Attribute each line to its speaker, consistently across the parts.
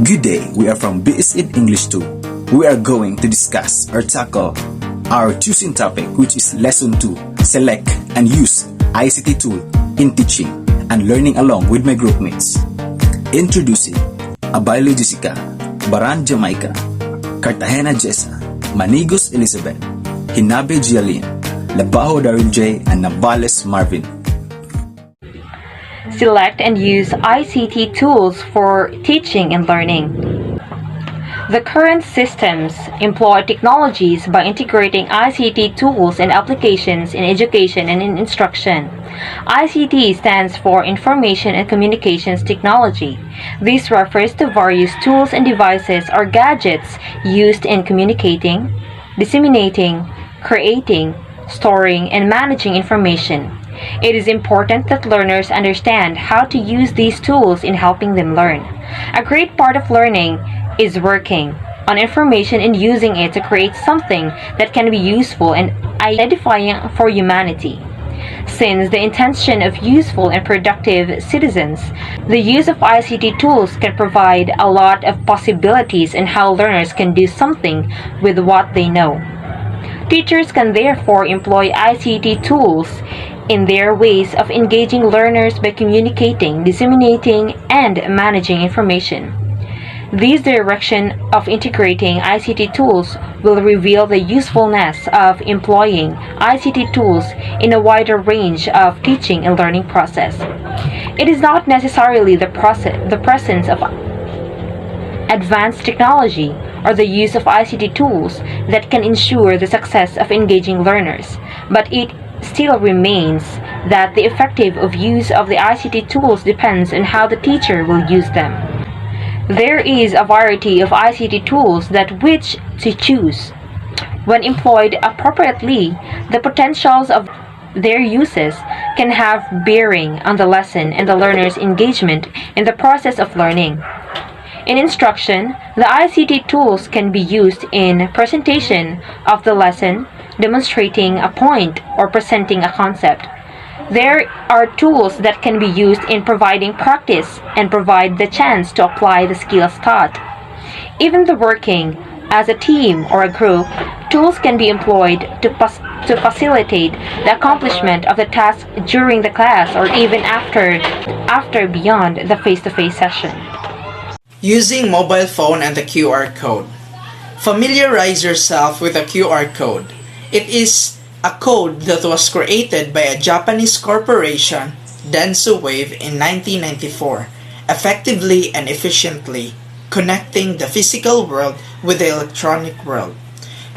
Speaker 1: Good day, we are from Is English 2. We are going to discuss or tackle our choosing topic, which is Lesson 2, Select and Use ICT Tool in Teaching and Learning along with my group mates. Introducing Abailo Jessica, Baran Jamaica, Cartagena Jessa, Manigos Elizabeth, Hinabe Gialin, Labajo Daryl J, and Navales Marvin.
Speaker 2: Select and use ICT tools for teaching and learning. The current systems employ technologies by integrating ICT tools and applications in education and in instruction. ICT stands for Information and Communications Technology. This refers to various tools and devices or gadgets used in communicating, disseminating, creating, storing, and managing information. It is important that learners understand how to use these tools in helping them learn. A great part of learning is working on information and using it to create something that can be useful and identifying for humanity. Since the intention of useful and productive citizens, the use of ICT tools can provide a lot of possibilities in how learners can do something with what they know. Teachers can therefore employ ICT tools in their ways of engaging learners by communicating, disseminating, and managing information. This direction of integrating ICT tools will reveal the usefulness of employing ICT tools in a wider range of teaching and learning process. It is not necessarily the presence of advanced technology or the use of ICT tools that can ensure the success of engaging learners, but it still remains that the effective use of the ICT tools depends on how the teacher will use them. There is a variety of ICT tools that which to choose. When employed appropriately, the potentials of their uses can have bearing on the lesson and the learner's engagement in the process of learning. In instruction, the ICT tools can be used in presentation of the lesson, demonstrating a point, or presenting a concept. There are tools that can be used in providing practice and provide the chance to apply the skills taught. Even the working as a team or a group, tools can be employed to facilitate the accomplishment of the task during the class or even after beyond the face-to-face session.
Speaker 3: Using mobile phone and the QR code. Familiarize yourself with the QR code. It is a code that was created by a Japanese corporation, Dentsu Wave, in 1994, effectively and efficiently connecting the physical world with the electronic world.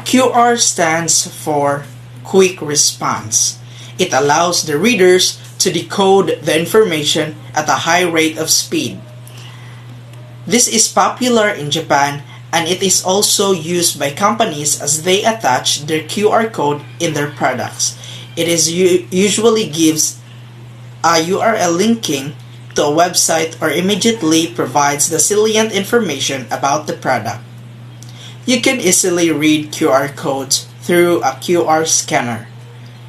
Speaker 3: QR stands for Quick Response. It allows the readers to decode the information at a high rate of speed. This is popular in Japan, and it is also used by companies as they attach their QR code in their products. It usually gives a URL linking to a website or immediately provides the salient information about the product. You can easily read QR codes through a QR scanner.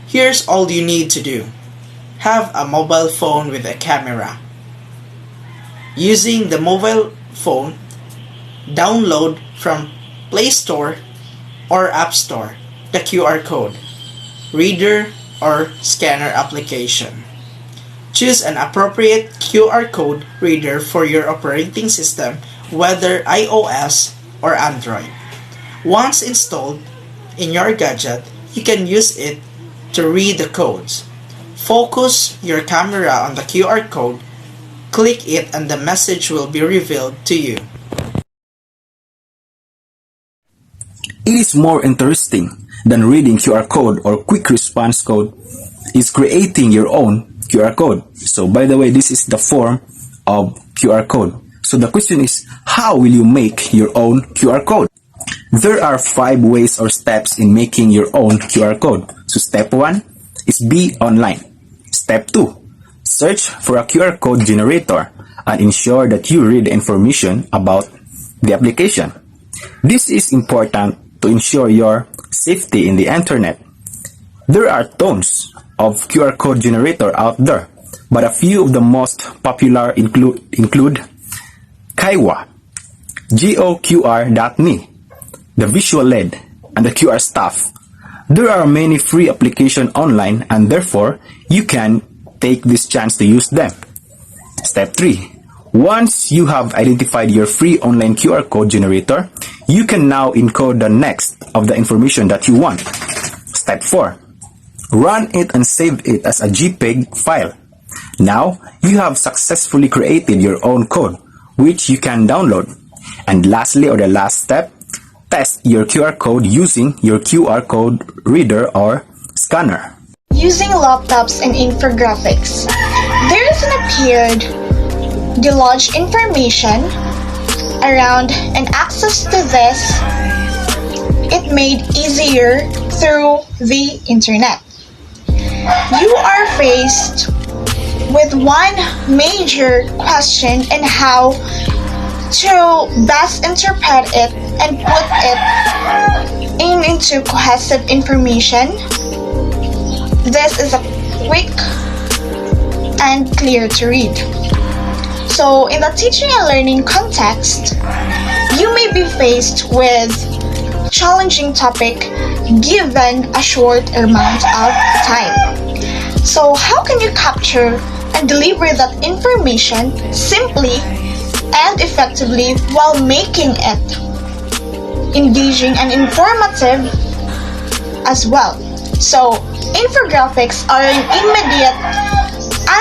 Speaker 3: Here's all you need to do. Have a mobile phone with a camera. Using the mobile phone, download from Play Store or App Store the QR code, reader, or scanner application. Choose an appropriate QR code reader for your operating system, whether iOS or Android. Once installed in your gadget, you can use it to read the codes. Focus your camera on the QR code, click it, and the message will be revealed to you.
Speaker 1: It is more interesting than reading QR code or quick response code is creating your own QR code. So by the way, this is the form of QR code. So the question is, how will you make your own QR code? There are 5 ways or steps in making your own QR code. So step 1 is be online. Step 2, search for a QR code generator and ensure that you read the information about the application. This is important to ensure your safety in the internet. There are tons of QR code generator out there, but a few of the most popular include Kaiwa, GOQR.me, the visual LED, and the QR stuff. There are many free applications online and therefore you can take this chance to use them. Step 3. Once you have identified your free online QR code generator, you can now encode the next of the information that you want. Step 4. Run it and save it as a JPEG file. Now, you have successfully created your own code, which you can download. And lastly, or the last step, test your QR code using your QR code reader or scanner.
Speaker 4: Using laptops and infographics, there is an appeared deluge information around and access to this it made easier through the internet. You are faced with one major question in how to best interpret it and put it into cohesive information. This is a quick and clear to read. So in the teaching and learning context, you may be faced with challenging topic given a short amount of time. So how can you capture and deliver that information simply and effectively while making it engaging and informative as well? So infographics are an immediate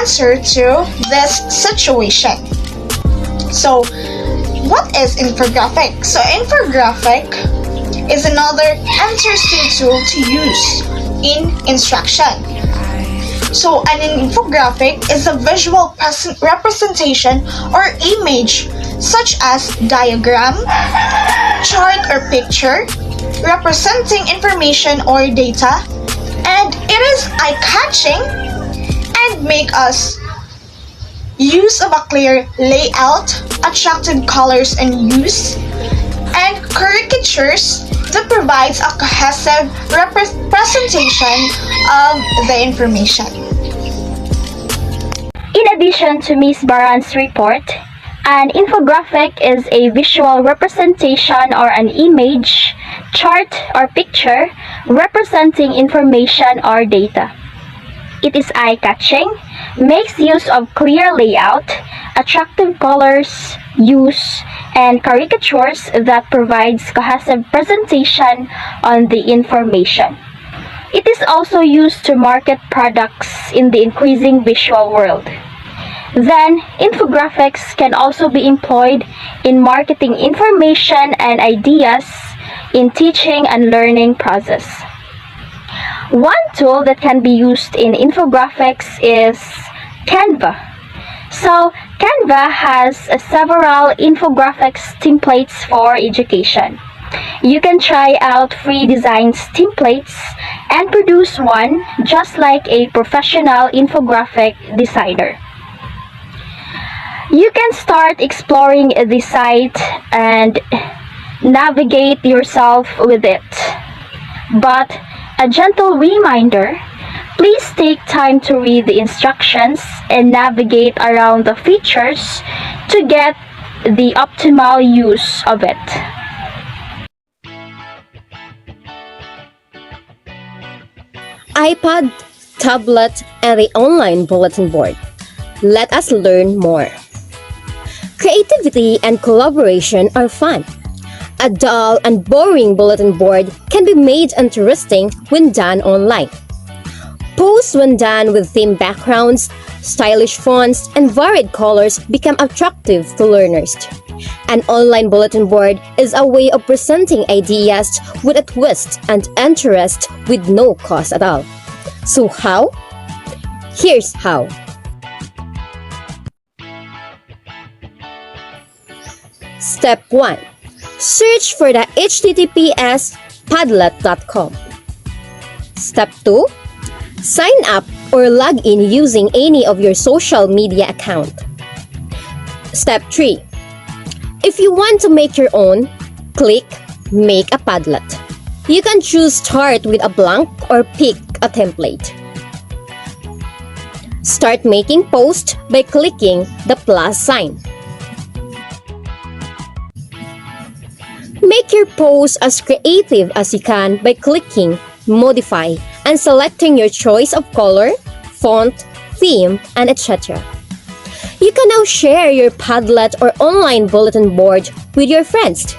Speaker 4: answer to this situation. So what is infographic? So infographic is another interesting tool to use in instruction. So an infographic is a visual representation or image such as diagram, chart or picture representing information or data, and it is eye-catching and make us use of a clear layout, attractive colors and use, and caricatures that provides a cohesive representation of the information.
Speaker 5: In addition to Ms. Baran's report, an infographic is a visual representation or an image, chart, or picture representing information or data. It is eye-catching, makes use of clear layout, attractive colors, use, and caricatures that provides cohesive presentation on the information. It is also used to market products in the increasing visual world. Then, infographics can also be employed in marketing information and ideas in teaching and learning process. One tool that can be used in infographics is Canva. So, Canva has several infographics templates for education. You can try out free designs templates and produce one just like a professional infographic designer. You can start exploring the site and navigate yourself with it. But a gentle reminder, please take time to read the instructions and navigate around the features to get the optimal use of it.
Speaker 6: iPad, tablet, and the online bulletin board. Let us learn more. Creativity and collaboration are fun. A dull and boring bulletin board can be made interesting when done online. Posts when done with theme backgrounds, stylish fonts, and varied colors become attractive to learners. An online bulletin board is a way of presenting ideas with a twist and interest with no cost at all. So how? Here's how. Step 1. Search for the https padlet.com. Step 2. Sign up or log in using any of your social media account. Step 3. If you want to make your own, click Make a Padlet. You can choose Start with a blank or pick a template. Start making posts by clicking the plus sign. Make your post as creative as you can by clicking Modify and selecting your choice of color, font, theme, and etc. You can now share your Padlet or online bulletin board with your friends.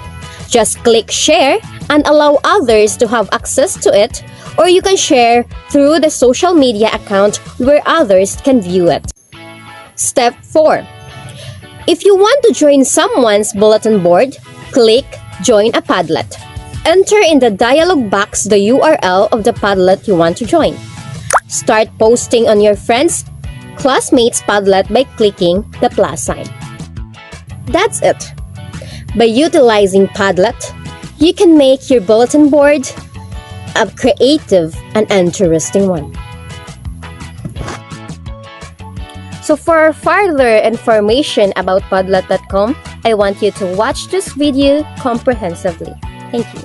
Speaker 6: Just click Share and allow others to have access to it, or you can share through the social media account where others can view it. Step 4. If you want to join someone's bulletin board, click Join a Padlet. Enter in the dialog box the URL of the Padlet you want to join. Start posting on your friends' classmates' Padlet by clicking the plus sign. That's it. By utilizing Padlet, you can make your bulletin board a creative and interesting one. So for further information about Padlet.com, I want you to watch this video comprehensively. Thank you.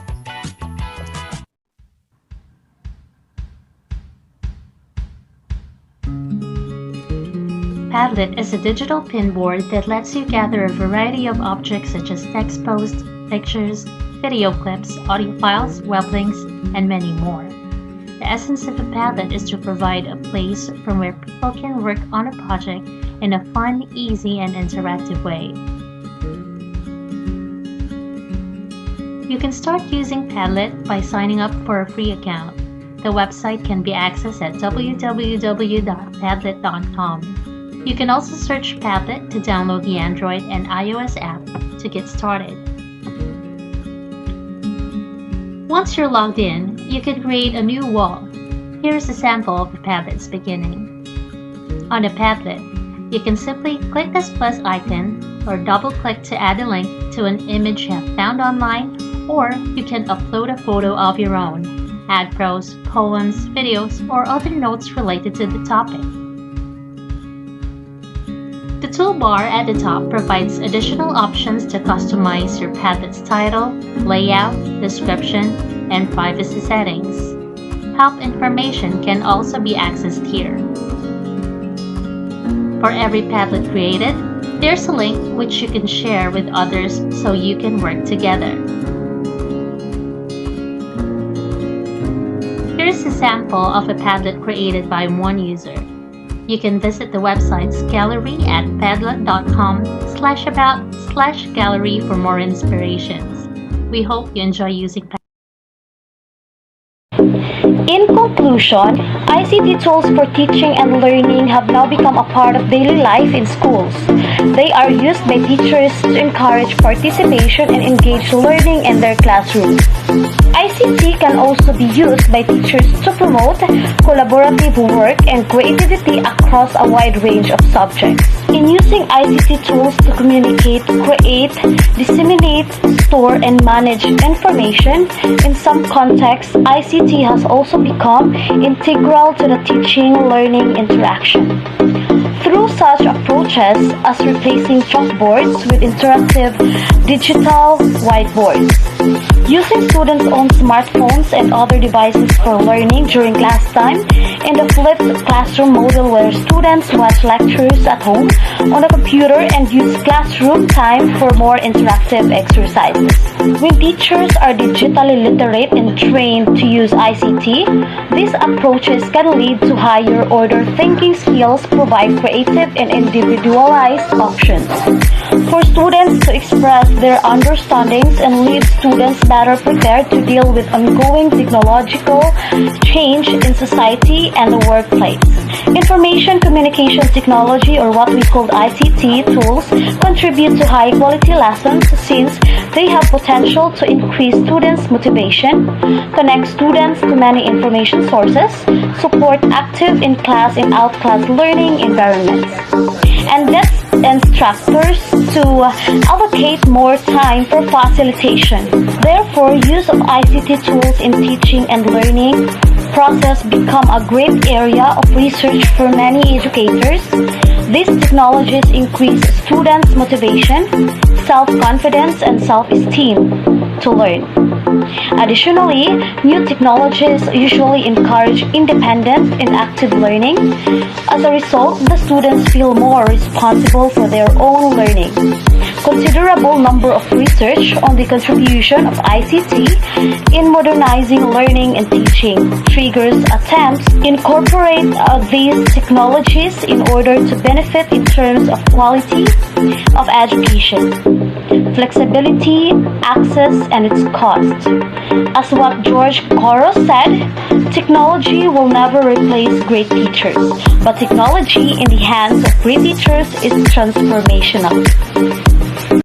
Speaker 7: Padlet is a digital pinboard that lets you gather a variety of objects such as text posts, pictures, video clips, audio files, web links, and many more. The essence of a Padlet is to provide a place from where people can work on a project in a fun, easy, and interactive way. You can start using Padlet by signing up for a free account. The website can be accessed at www.padlet.com. You can also search Padlet to download the Android and iOS app to get started. Once you're logged in, you can create a new wall. Here's a sample of the Padlet's beginning. On a Padlet, you can simply click this plus icon or double-click to add a link to an image you have found online, or you can upload a photo of your own, add prose, poems, videos, or other notes related to the topic. The toolbar at the top provides additional options to customize your Padlet's title, layout, description, and privacy settings. Help information can also be accessed here. For every Padlet created, there's a link which you can share with others so you can work together. Here's a sample of a Padlet created by one user. You can visit the website's gallery at padlet.com/about/gallery for more inspirations. We hope you enjoy using Padlet.
Speaker 5: In conclusion, ICT tools for teaching and learning have now become a part of daily life in schools. They are used by teachers to encourage participation and engage learning in their classrooms. ICT can also be used by teachers to promote collaborative work and creativity across a wide range of subjects. In using ICT tools to communicate, create, disseminate, store, and manage information, in some contexts, ICT has also become integral to the teaching-learning interaction. Through such approaches as replacing chalkboards with interactive digital whiteboards, using students' own smartphones and other devices for learning during class time, and the flipped classroom model where students watch lectures at home on a computer and use classroom time for more interactive exercises. When teachers are digitally literate and trained to use ICT, these approaches can lead to higher order thinking skills, provide creative and individualized options for students to express their understandings, and leave students better prepared to deal with ongoing technological change in society and the workplace. Information communication technology, or what we call ICT tools, contribute to high quality lessons since they have potential to increase students' motivation, connect students to many information sources, support active in-class and out-class learning environments, and get instructors to allocate more time for facilitation. Therefore, use of ICT tools in teaching and learning process become a great area of research for many educators. These technologies increase students' motivation, self-confidence, and self-esteem to learn. Additionally, new technologies usually encourage independent and active learning. As a result, the students feel more responsible for their own learning.
Speaker 8: considerable number of research on the contribution of ICT in modernizing learning and teaching triggers attempts to incorporate these technologies in order to benefit in terms of quality of education, flexibility, access, and its cost. As what George Coro said, technology will never replace great teachers, but technology in the hands of great teachers is transformational.